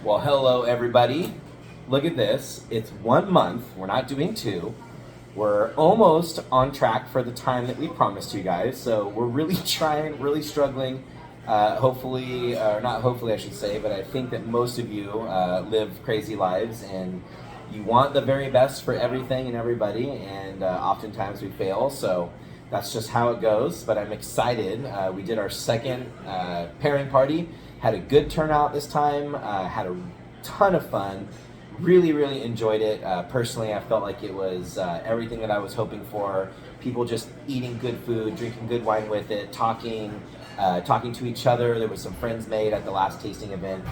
Well, hello everybody. Look at this. It's 1 month. We're not doing two. We're almost on track for the time that we promised you guys. So we're really trying, really struggling. Hopefully, or not hopefully, I should say, but I think that most of you live crazy lives and you want the very best for everything and everybody. And oftentimes we fail. So that's just how it goes. But I'm excited. We did our second pairing party. Had a good turnout this time. Had a ton of fun. Really, really enjoyed it. Personally, I felt like it was everything that I was hoping for. People just eating good food, drinking good wine with it, talking to each other. There was some friends made at the last tasting event.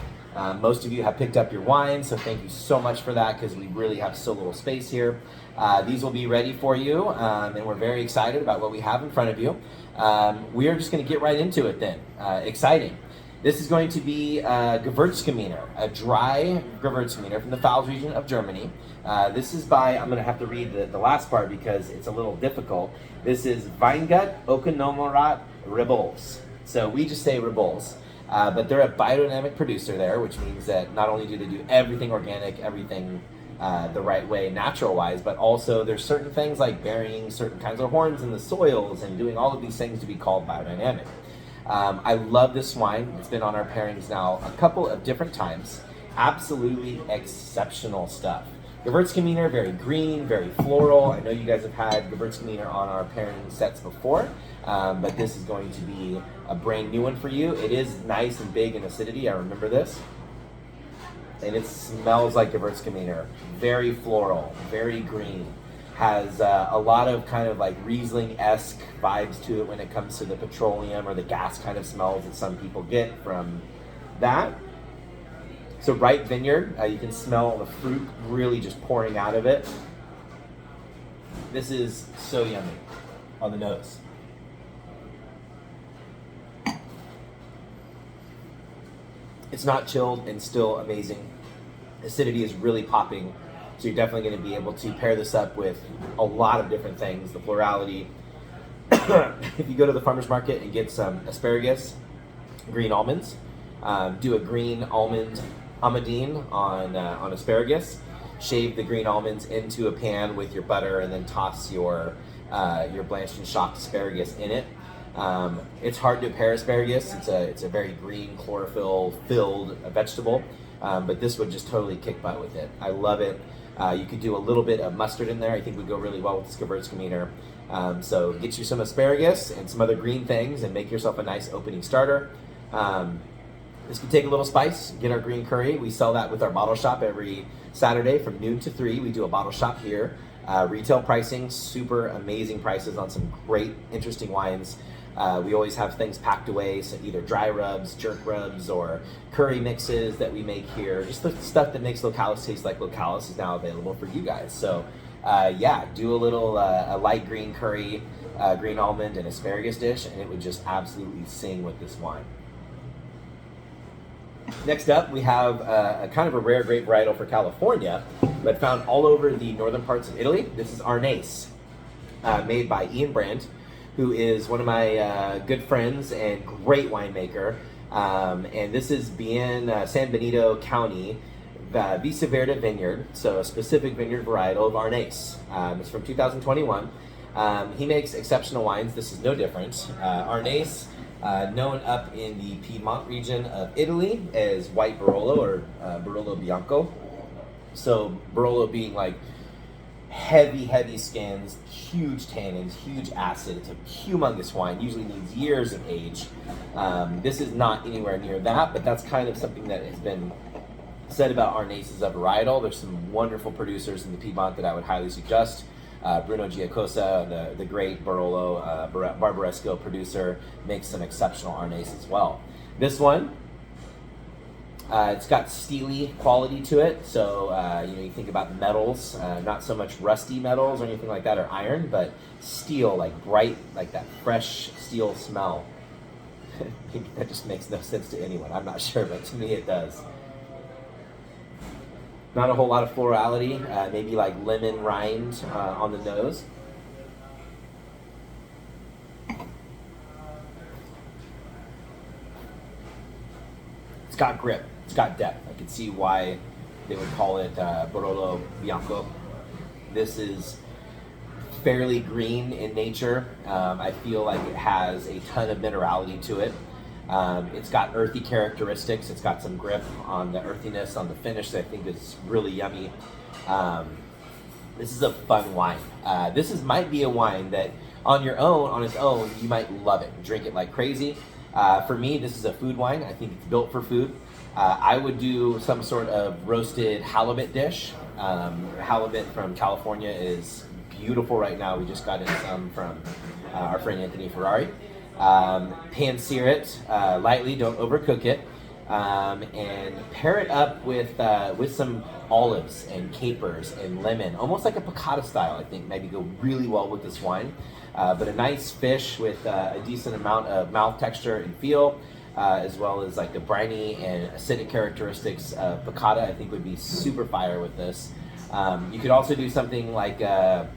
Most of you have picked up your wine, so thank you so much for that because we really have so little space here. These will be ready for you, and we're very excited about what we have in front of you. We are just going to get right into it then. Exciting. This is going to be Gewürztraminer, a dry Gewürztraminer from the Pfalz region of Germany. This is by, I'm going to have to read the last part because it's a little difficult. This is Weingut Ökonomorat Rebels. So we just say Rebels. But they're a biodynamic producer there, which means that not only do they do everything organic, everything the right way, natural-wise, but also there's certain things like burying certain kinds of horns in the soils and doing all of these things to be called biodynamic. I love this wine. It's been on our pairings now a couple of different times. Absolutely exceptional stuff. Gewürztraminer, very green, very floral. I know you guys have had Gewürztraminer on our pairing sets before, but this is going to be a brand new one for you. It is nice and big in acidity. I remember this. And it smells like Gewürztraminer. Very floral, very green. Has a lot of kind of like Riesling-esque vibes to it when it comes to the petroleum or the gas kind of smells that some people get from that. It's a ripe vineyard. You can smell the fruit really just pouring out of it. This is so yummy on the nose. It's not chilled and still amazing. Acidity is really popping. So you're definitely going to be able to pair this up with a lot of different things. The florality. If you go to the farmer's market and get some asparagus, green almonds, do a green almond almondine on asparagus. Shave the green almonds into a pan with your butter, and then toss your blanched and chopped asparagus in it. It's hard to pair asparagus. It's a very green chlorophyll-filled vegetable, but this would just totally kick butt with it. I love it. You could do a little bit of mustard in there. I think would go really well with this Gewürztraminer. So get you some asparagus and some other green things and make yourself a nice opening starter. This could take a little spice. Get our green curry. We sell that with our bottle shop every Saturday from noon to 3. We do a bottle shop here. Retail pricing, super amazing prices on some great, interesting wines. We always have things packed away, so either dry rubs, jerk rubs, or curry mixes that we make here. Just the stuff that makes Localis taste like Localis is now available for you guys. So yeah, do a little a light green curry, green almond, and asparagus dish, and it would just absolutely sing with this wine. Next up, we have a kind of a rare grape varietal for California, but found all over the northern parts of Italy. This is Arnaise, made by Ian Brandt, who is one of my good friends and great winemaker. And this is San Benito County, Vista Verde Vineyard, so a specific vineyard varietal of Arnaise. It's from 2021. He makes exceptional wines. This is no different. Arnaise, known up in the Piedmont region of Italy as white Barolo or Barolo Bianco. So Barolo being like heavy skins, huge tannins, huge acid. It's a humongous wine, usually needs years of age. This is not anywhere near that, but that's kind of something that has been said about Arnaise as a varietal. There's some wonderful producers in the Piedmont that I would highly suggest. Bruno Giacosa, the great Barolo Barbaresco producer, makes some exceptional Arnaise as well. This one, it's got steely quality to it, so you think about metals, not so much rusty metals or anything like that, or iron, but steel, like bright, like that fresh steel smell. Maybe that just makes no sense to anyone, I'm not sure, but to me it does. Not a whole lot of florality, maybe like lemon rind on the nose. It's got grip. It's got depth. I can see why they would call it Barolo Bianco. This is fairly green in nature. I feel like it has a ton of minerality to it. It's got earthy characteristics. It's got some grip on the earthiness, on the finish that I think is really yummy. This is a fun wine. Might be a wine that on its own, you might love it and drink it like crazy. For me, this is a food wine. I think it's built for food. I would do some sort of roasted halibut dish. Halibut from California is beautiful right now. We just got in some from our friend Anthony Ferrari. Pan sear it lightly, don't overcook it, and pair it up with some olives and capers and lemon, almost like a piccata style. I think maybe go really well with this wine. But a nice fish with a decent amount of mouth texture and feel, as well as like the briny and acidic characteristics of piccata, I think would be super fire with this. You could also do something like a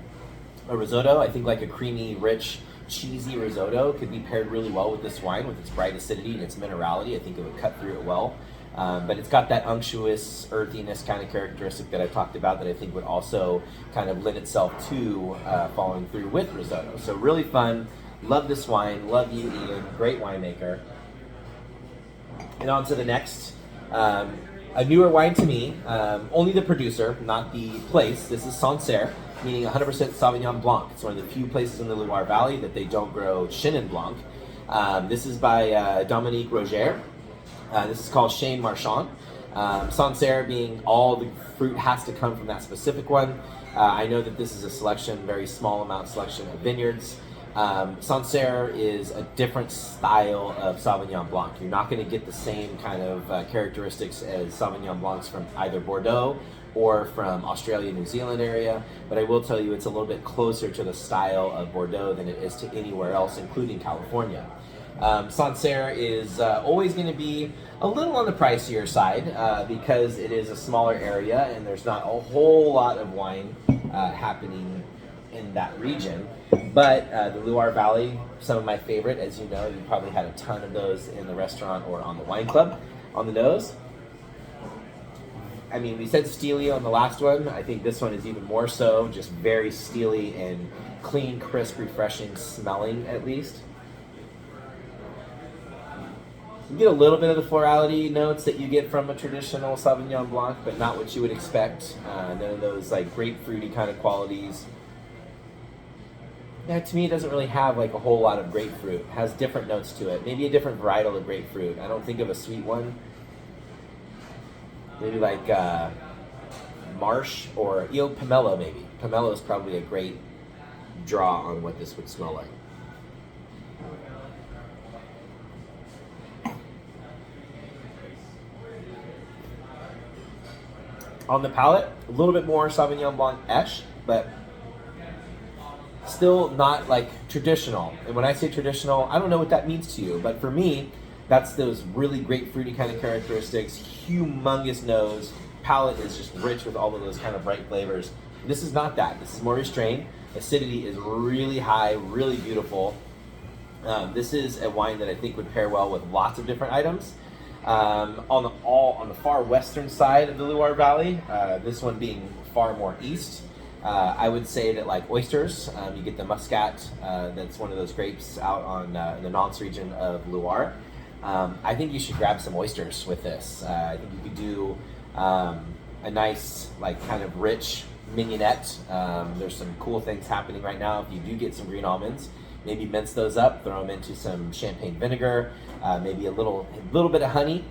risotto. I think like a creamy, rich, cheesy risotto could be paired really well with this wine with its bright acidity and its minerality. I think it would cut through it well. But it's got that unctuous earthiness kind of characteristic that I talked about that I think would also kind of lend itself to following through with risotto. So really fun. Love this wine. Love you, Ian. Great winemaker. And on to the next. A newer wine to me. Only the producer, not the place. This is Sancerre, meaning 100% Sauvignon Blanc. It's one of the few places in the Loire Valley that they don't grow Chenin Blanc. This is by Dominique Roger. This is called Chêne Marchand. Sancerre being all the fruit has to come from that specific one. I know that this is a selection, very small amount selection of vineyards. Sancerre is a different style of Sauvignon Blanc. You're not going to get the same kind of characteristics as Sauvignon Blancs from either Bordeaux or from Australia, New Zealand area, but I will tell you it's a little bit closer to the style of Bordeaux than it is to anywhere else, including California. Sancerre is always going to be a little on the pricier side because it is a smaller area and there's not a whole lot of wine happening in that region. But the Loire Valley, some of my favorite, as you know, you probably had a ton of those in the restaurant or on the wine club on the nose. I mean, we said steely on the last one. I think this one is even more so, just very steely and clean, crisp, refreshing smelling at least. You get a little bit of the florality notes that you get from a traditional Sauvignon Blanc, but not what you would expect. None of those like grapefruity kind of qualities. Yeah, to me, it doesn't really have like a whole lot of grapefruit. It has different notes to it. Maybe a different varietal of grapefruit. I don't think of a sweet one. Maybe like marsh or pomelo maybe. Pomelo is probably a great draw on what this would smell like. On the palate, a little bit more Sauvignon Blanc-esque, but still not like traditional. And when I say traditional, I don't know what that means to you, but for me, that's those really grapefruity kind of characteristics, humongous nose, palate is just rich with all of those kind of bright flavors. This is not that. This is more restrained. Acidity is really high, really beautiful. This is a wine that I think would pair well with lots of different items. On the far western side of the Loire Valley, this one being far more east, I would say that like oysters, you get the muscat, that's one of those grapes out on the Nantes region of Loire. I think you should grab some oysters with this. I think you could do a nice, like kind of rich mignonette. There's some cool things happening right now. If you do get some green almonds, maybe mince those up, throw them into some champagne vinegar, maybe a little bit of honey,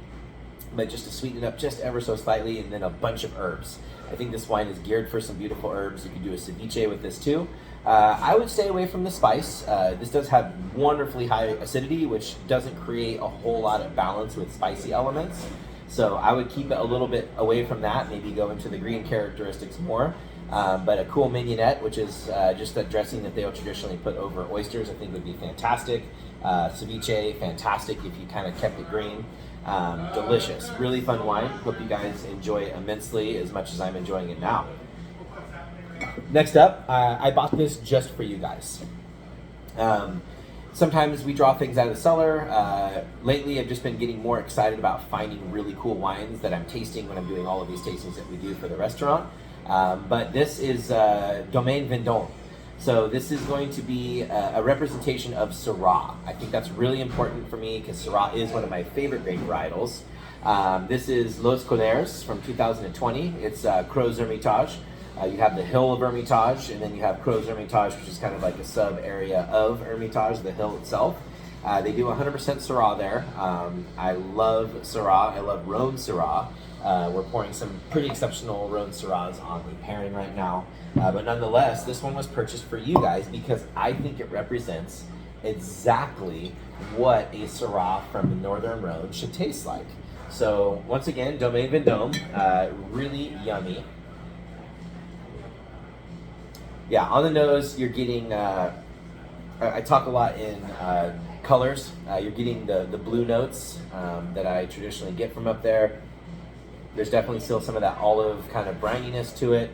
but just to sweeten it up just ever so slightly, and then a bunch of herbs. I think this wine is geared for some beautiful herbs. You can do a ceviche with this too. I would stay away from the spice. This does have wonderfully high acidity, which doesn't create a whole lot of balance with spicy elements. So I would keep it a little bit away from that, maybe go into the green characteristics more. But a cool mignonette, which is just that dressing that they'll traditionally put over oysters, I think would be fantastic. Ceviche, fantastic if you kind of kept it green. Delicious, really fun wine. Hope you guys enjoy it immensely as much as I'm enjoying it now. Next up, I bought this just for you guys. Sometimes we draw things out of the cellar. Lately, I've just been getting more excited about finding really cool wines that I'm tasting when I'm doing all of these tastings that we do for the restaurant. But this is Domaine Vendôme. So this is going to be a representation of Syrah. I think that's really important for me because Syrah is one of my favorite grape varietals. This is Los Colères from 2020. It's Crozes Hermitage. You have the hill of Hermitage, and then you have Crozes Hermitage, which is kind of like a sub area of Hermitage, the hill itself. They do 100% Syrah there. I love Syrah. I love Rhone Syrah. We're pouring some pretty exceptional Rhone Syrahs on the pairing right now. But nonetheless, this one was purchased for you guys because I think it represents exactly what a Syrah from the Northern Rhone should taste like. So once again, Domaine Vendôme, really yummy. Yeah, on the nose, you're getting, I talk a lot in colors. You're getting the blue notes that I traditionally get from up there. There's definitely still some of that olive kind of brininess to it.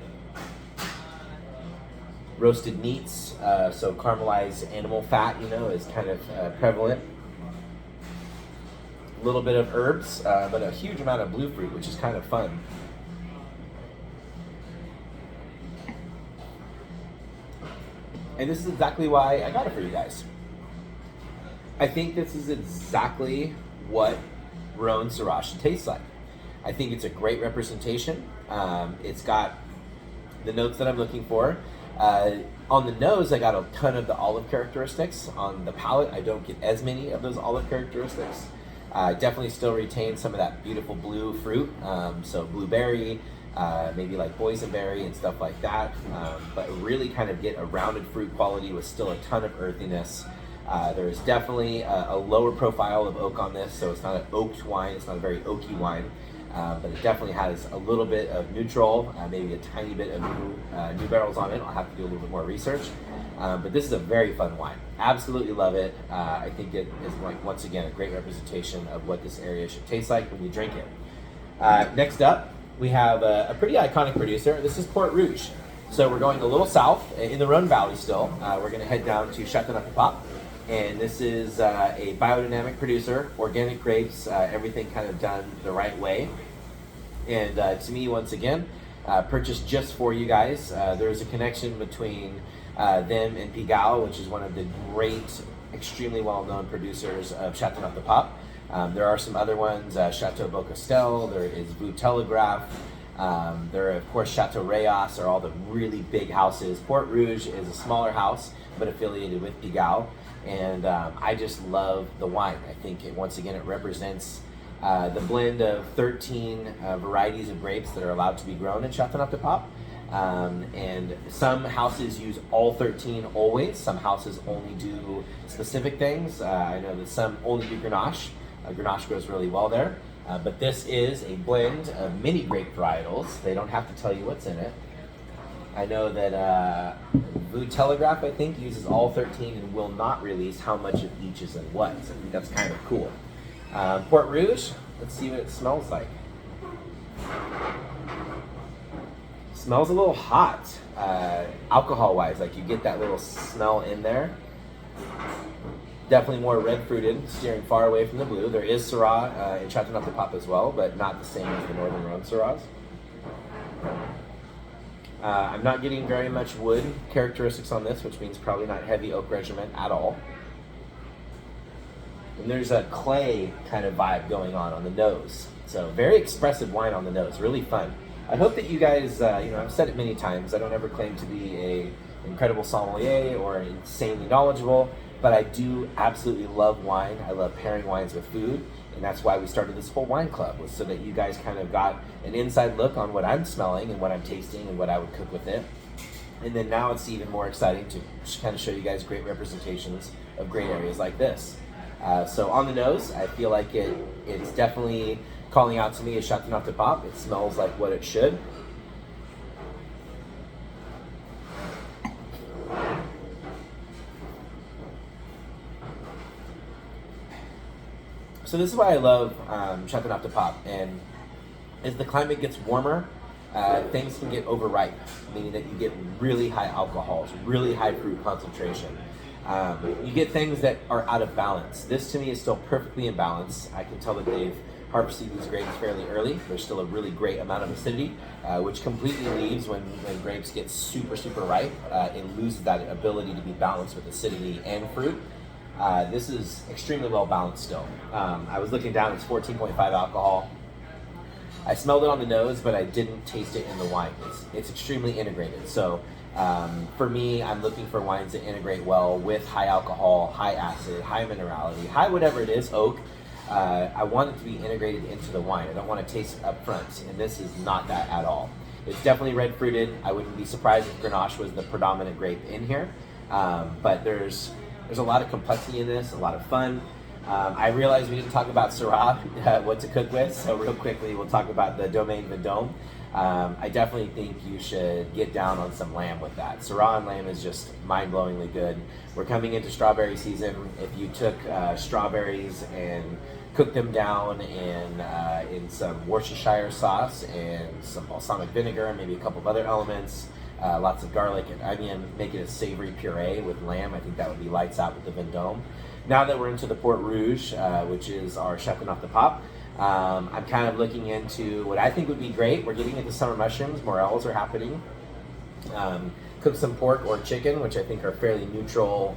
Roasted meats, so caramelized animal fat, is kind of prevalent. A little bit of herbs, but a huge amount of blue fruit, which is kind of fun. And this is exactly why I got it for you guys. I think this is exactly what Rhone Syrah should taste like. I think it's a great representation. It's got the notes that I'm looking for. On the nose, I got a ton of the olive characteristics. On the palate, I don't get as many of those olive characteristics. Definitely still retain some of that beautiful blue fruit. So blueberry, maybe like boysenberry and stuff like that, but really kind of get a rounded fruit quality with still a ton of earthiness. There's definitely a lower profile of oak on this, so it's not an oaked wine, it's not a very oaky wine, but it definitely has a little bit of neutral, maybe a tiny bit of new barrels on it. I'll have to do a little bit more research, but this is a very fun wine. Absolutely love it. I think it is, like, once again, a great representation of what this area should taste like when you drink it. Next up, we have a pretty iconic producer. This is Port Rouge. So we're going a little south in the Rhone Valley still. We're going to head down to Châteauneuf-du-Pape. And this is a biodynamic producer, organic grapes, everything kind of done the right way. And to me, once again, purchased just for you guys. There's a connection between them and Pigalle, which is one of the great, extremely well-known producers of Châteauneuf-du-Pape. There are some other ones, Chateau Beaucastel, there is Vue Telegraph, there are, of course, Chateau Reyas are all the really big houses. Port Rouge is a smaller house, but affiliated with Pigalle, and I just love the wine. I think, once again, it represents the blend of 13 varieties of grapes that are allowed to be grown in Châteauneuf-du-Pape. And some houses use all 13 always. Some houses only do specific things. I know that some only do Grenache. Grenache grows really well there. But this is a blend of many grape varietals. They don't have to tell you what's in it. I know that Vue Telegraph, I think, uses all 13 and will not release how much of each is in what. So I think that's kind of cool. Port Rouge, let's see what it smells like. Smells a little hot, alcohol-wise. Like, you get that little smell in there. Definitely more red fruited, steering far away from the blue. There is Syrah in Châteauneuf-du-Pape as well, but not the same as the Northern Rhone Syrahs. I'm not getting very much wood characteristics on this, which means probably not heavy oak regimen at all. And there's a clay kind of vibe going on the nose. So very expressive wine on the nose, really fun. I hope that you guys, I've said it many times, I don't ever claim to be an incredible sommelier or insanely knowledgeable, but I do absolutely love wine. I love pairing wines with food, and that's why we started this whole wine club, was so that you guys kind of got an inside look on what I'm smelling and what I'm tasting and what I would cook with it. And then now it's even more exciting to kind of show you guys great representations of great areas like this. So on the nose, I feel like it's definitely calling out to me as Châteauneuf-du-Pape. It smells like what it should. So this is why I love Châteauneuf-du-Pape, and as the climate gets warmer, things can get overripe, meaning that you get really high alcohols, really high fruit concentration. You get things that are out of balance. This to me is still perfectly in balance. I can tell that they've harvested these grapes fairly early. There's still a really great amount of acidity, which completely leaves when grapes get super, super ripe. It loses that ability to be balanced with acidity and fruit. This is extremely well balanced still. I was looking down, it's 14.5 alcohol. I smelled it on the nose, but I didn't taste it in the wine. It's extremely integrated. So for me, I'm looking for wines that integrate well with high alcohol, high acid, high minerality, high whatever it is, oak. I want it to be integrated into the wine. I don't want to taste it up front, and this is not that at all. It's definitely red fruited. I wouldn't be surprised if Grenache was the predominant grape in here, but there's a lot of complexity in this, a lot of fun. I realized we didn't talk about Syrah, what to cook with, so real quickly we'll talk about the Domaine Vendôme. I definitely think you should get down on some lamb with that. Syrah and lamb is just mind-blowingly good. We're coming into strawberry season. If you took strawberries and cooked them down in some Worcestershire sauce and some balsamic vinegar and maybe a couple of other elements, lots of garlic and onion, make it a savory puree with lamb, I think that would be lights out with the Vendôme. Now that we're into the Port Rouge, which is our Chefin' off the pop, I'm kind of looking into what I think would be great. We're getting into summer mushrooms, morels are happening. Cook some pork or chicken, which I think are fairly neutral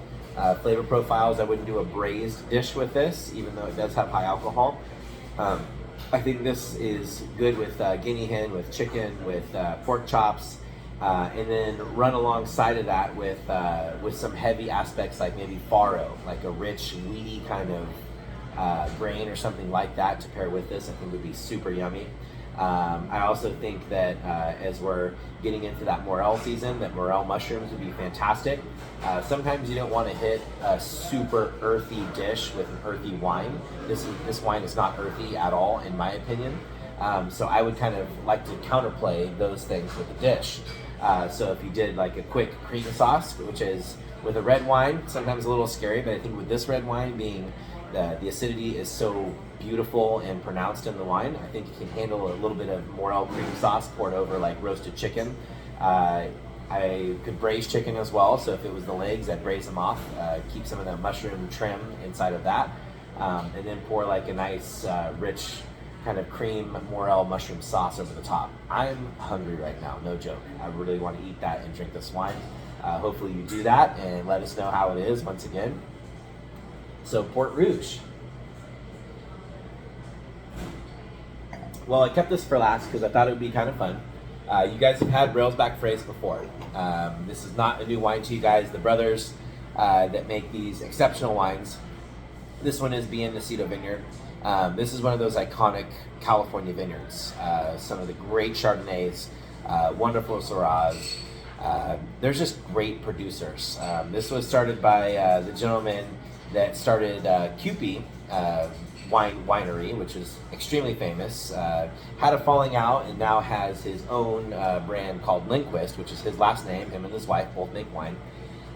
flavor profiles. I wouldn't do a braised dish with this, even though it does have high alcohol. I think this is good with guinea hen, with chicken, with pork chops, and then run alongside of that with some heavy aspects like maybe farro, like a rich, weedy kind of grain or something like that to pair with this. I think would be super yummy. I also think that as we're getting into that morel season, that morel mushrooms would be fantastic. Sometimes you don't want to hit a super earthy dish with an earthy wine. This wine is not earthy at all, in my opinion. So I would kind of like to counterplay those things with the dish. So if you did like a quick cream sauce, which is with a red wine, sometimes a little scary, but I think with this red wine being the acidity is so beautiful and pronounced in the wine, I think you can handle a little bit of morel cream sauce poured over like roasted chicken. I could braise chicken as well, so if it was the legs, I'd braise them off, keep some of the mushroom trim inside of that, and then pour like a nice rich kind of cream morel mushroom sauce over the top. I'm hungry right now, no joke. I really want to eat that and drink this wine. Hopefully you do that and let us know how it is once again. So Port Rouge. Well, I kept this for last because I thought it would be kind of fun. You guys have had Railsback Fraise before. This is not a new wine to you guys. The brothers that make these exceptional wines. This one is Bien Nacido Vineyard. This is one of those iconic California vineyards. Some of the great Chardonnays, wonderful Syrahs. There's just great producers. This was started by the gentleman that started Cupey winery, which is extremely famous. Had a falling out and now has his own brand called Lindquist, which is his last name. Him and his wife both make wine.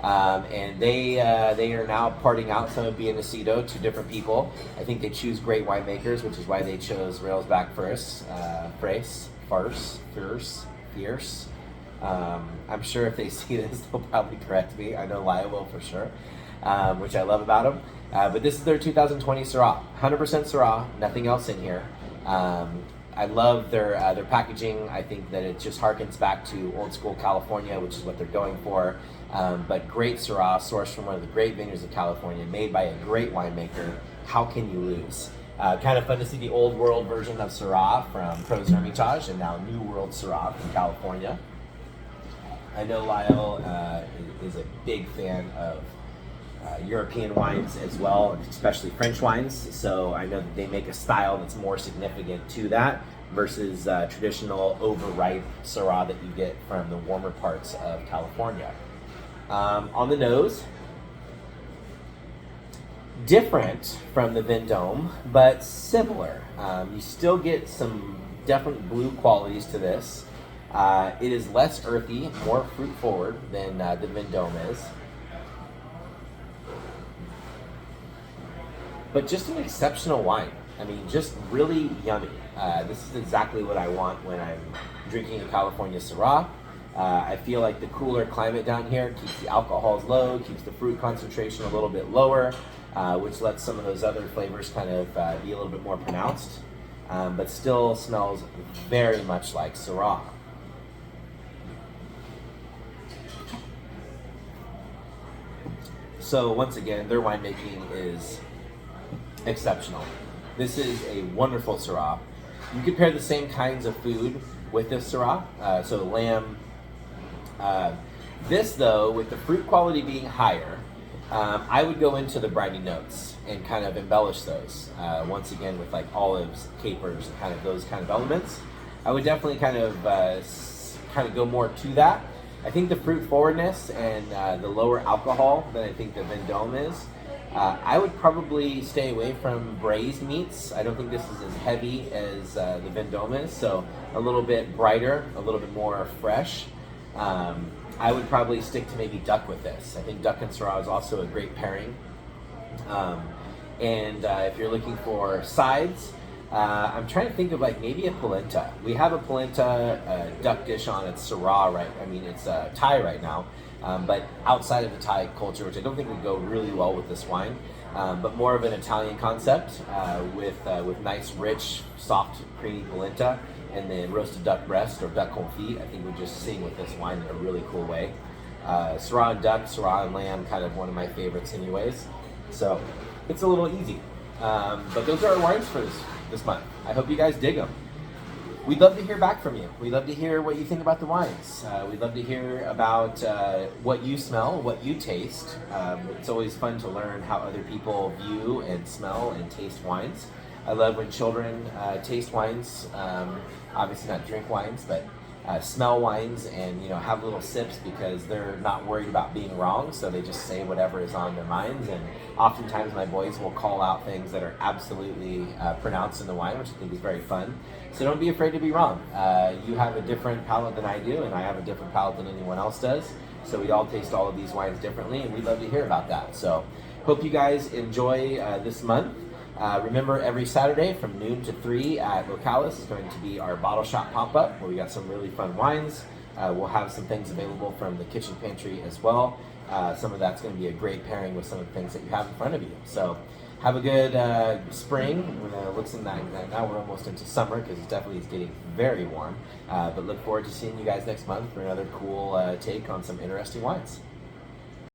And they are now parting out some of Bien Nacido to different people. I think they choose great winemakers, which is why they chose Railsback Fierce. I'm sure if they see this, they'll probably correct me. I know Lyle will for sure, which I love about them. But this is their 2020 Syrah, 100% Syrah, nothing else in here. I love their packaging. I think that it just harkens back to old school California, which is what they're going for. But great Syrah, sourced from one of the great vineyards of California, made by a great winemaker. How can you lose? Kind of fun to see the old world version of Syrah from Pros Hermitage and now New World Syrah from California. I know Lyle is a big fan of European wines as well, especially French wines. So I know that they make a style that's more significant to that versus traditional overripe Syrah that you get from the warmer parts of California. On the nose, different from the Vendôme, but similar. You still get some definite blue qualities to this. It is less earthy, more fruit forward than the Vendôme is. But just an exceptional wine. I mean, just really yummy. This is exactly what I want when I'm drinking a California Syrah. I feel like the cooler climate down here keeps the alcohols low, keeps the fruit concentration a little bit lower, which lets some of those other flavors kind of be a little bit more pronounced, but still smells very much like Syrah. So once again, their winemaking is exceptional. This is a wonderful Syrah. You could pair the same kinds of food with this Syrah. So lamb. This though, with the fruit quality being higher, I would go into the briny notes and kind of embellish those. Once again, with like olives, capers, and kind of those kind of elements. I would definitely kind of go more to that. I think the fruit forwardness and the lower alcohol than I think the Vendome is. I would probably stay away from braised meats. I don't think this is as heavy as the Vendome is, so a little bit brighter, a little bit more fresh. I would probably stick to maybe duck with this. I think duck and Syrah is also a great pairing. And if you're looking for sides, I'm trying to think of like maybe a polenta. We have a polenta duck dish on it's Syrah, right? I mean, it's Thai right now. But outside of the Thai culture, which I don't think would go really well with this wine, but more of an Italian concept with nice, rich, soft, creamy polenta, and then roasted duck breast or duck confit. I think would just sing with this wine in a really cool way. Syrah and duck, Syrah and lamb, kind of one of my favorites, anyways. So it's a little easy. But those are our wines for this month. I hope you guys dig them. We'd love to hear back from you. We'd love to hear what you think about the wines. We'd love to hear about what you smell, what you taste. It's always fun to learn how other people view and smell and taste wines. I love when children taste wines, obviously not drink wines, but smell wines and have little sips because they're not worried about being wrong, so they just say whatever is on their minds. And oftentimes my boys will call out things that are absolutely pronounced in the wine, which I think is very fun. So don't be afraid to be wrong. You have a different palate than I do, and I have a different palate than anyone else does. So we all taste all of these wines differently, and we'd love to hear about that. So hope you guys enjoy this month. Remember, every Saturday from noon to 3 at Localis is going to be our bottle shop pop-up, where we got some really fun wines. We'll have some things available from the kitchen pantry as well. Some of that's going to be a great pairing with some of the things that you have in front of you. So have a good spring. Looks like now we're almost into summer because it definitely is getting very warm. But look forward to seeing you guys next month for another cool take on some interesting wines.